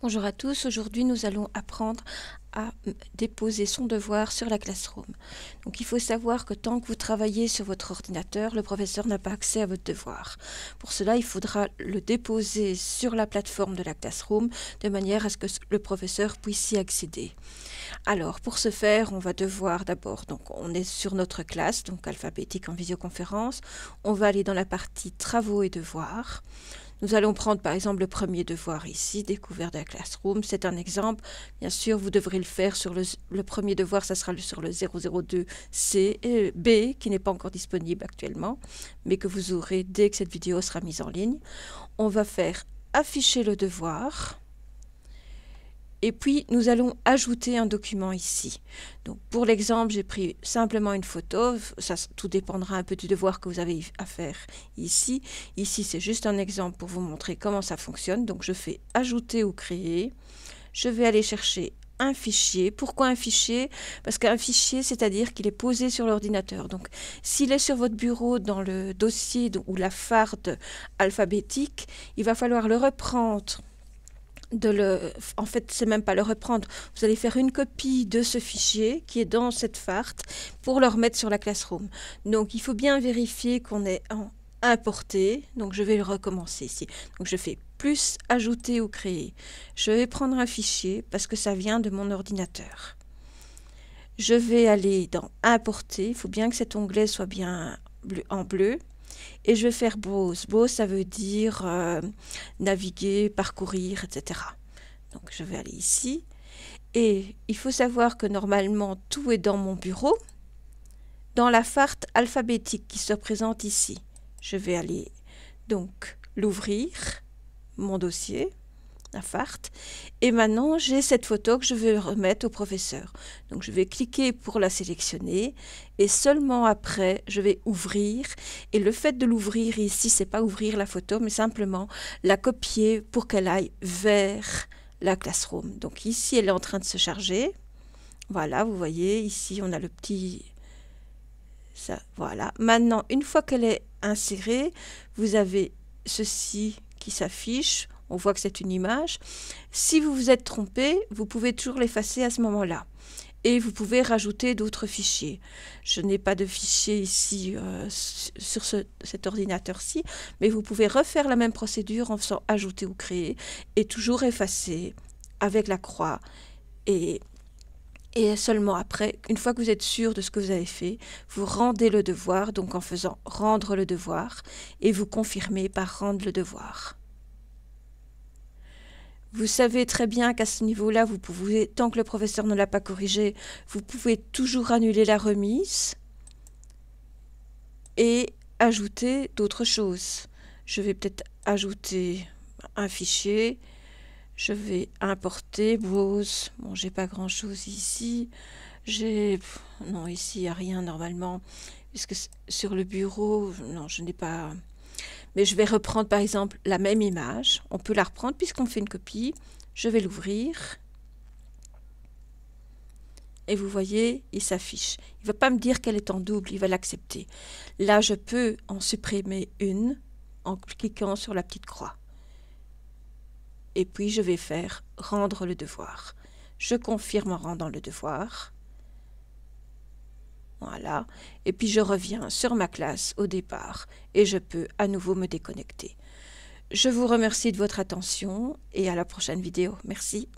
Bonjour à tous, aujourd'hui nous allons apprendre à déposer son devoir sur la Classroom. Donc il faut savoir que tant que vous travaillez sur votre ordinateur, le professeur n'a pas accès à votre devoir. Pour cela, il faudra le déposer sur la plateforme de la Classroom de manière à ce que le professeur puisse y accéder. Alors pour ce faire, on va devoir d'abord, donc on est sur notre classe, donc alphabétique en visioconférence, on va aller dans la partie travaux et devoirs. Nous allons prendre par exemple le premier devoir ici, découvert de la Classroom. C'est un exemple. Bien sûr, vous devrez le faire sur le premier devoir, ça sera sur le 002C et B, qui n'est pas encore disponible actuellement, mais que vous aurez dès que cette vidéo sera mise en ligne. On va faire afficher le devoir. Et puis, nous allons ajouter un document ici. Donc, pour l'exemple, j'ai pris simplement une photo. Ça, tout dépendra un peu du devoir que vous avez à faire ici. Ici, c'est juste un exemple pour vous montrer comment ça fonctionne. Donc, je fais ajouter ou créer. Je vais aller chercher un fichier. Pourquoi un fichier? Parce qu'un fichier, c'est-à-dire qu'il est posé sur l'ordinateur. Donc, s'il est sur votre bureau dans le dossier ou la farde alphabétique, il va falloir le reprendre. En fait, c'est même pas le reprendre. Vous allez faire une copie de ce fichier qui est dans cette farte pour le remettre sur la Classroom. Donc, il faut bien vérifier qu'on est en importé. Donc, je vais le recommencer ici. Donc, je fais plus ajouter ou créer. Je vais prendre un fichier parce que ça vient de mon ordinateur. Je vais aller dans importer. Il faut bien que cet onglet soit bien en bleu. Et je vais faire browse. Browse, ça veut dire naviguer, parcourir, etc. Donc, je vais aller ici. Et il faut savoir que normalement, tout est dans mon bureau, dans la farte alphabétique qui se présente ici. Je vais aller donc l'ouvrir, mon dossier, la farte. Et maintenant, j'ai cette photo que je vais remettre au professeur. Donc, je vais cliquer pour la sélectionner et seulement après, je vais ouvrir. Et le fait de l'ouvrir ici, c'est pas ouvrir la photo, mais simplement la copier pour qu'elle aille vers la Classroom. Donc, ici, elle est en train de se charger. Voilà, vous voyez, ici, on a le petit... Ça, voilà. Maintenant, une fois qu'elle est insérée, vous avez ceci qui s'affiche. On voit que c'est une image. Si vous vous êtes trompé, vous pouvez toujours l'effacer à ce moment-là. Et vous pouvez rajouter d'autres fichiers. Je n'ai pas de fichier ici sur cet ordinateur-ci, mais vous pouvez refaire la même procédure en faisant ajouter ou créer et toujours effacer avec la croix. Et seulement après, une fois que vous êtes sûr de ce que vous avez fait, vous rendez le devoir, donc en faisant rendre le devoir, et vous confirmez par rendre le devoir. Vous savez très bien qu'à ce niveau-là, vous pouvez, tant que le professeur ne l'a pas corrigé, vous pouvez toujours annuler la remise et ajouter d'autres choses. Je vais peut-être ajouter un fichier. Je vais importer, browse. Bon, j'ai pas grand-chose ici. Non, ici, il n'y a rien normalement. Puisque sur le bureau, non, je n'ai pas... Mais je vais reprendre par exemple la même image. On peut la reprendre puisqu'on fait une copie. Je vais l'ouvrir. Et vous voyez, il s'affiche. Il ne va pas me dire qu'elle est en double, il va l'accepter. Là, je peux en supprimer une en cliquant sur la petite croix. Et puis, je vais faire rendre le devoir. Je confirme en rendant le devoir. Voilà. Et puis, je reviens sur ma classe au départ et je peux à nouveau me déconnecter. Je vous remercie de votre attention et à la prochaine vidéo. Merci.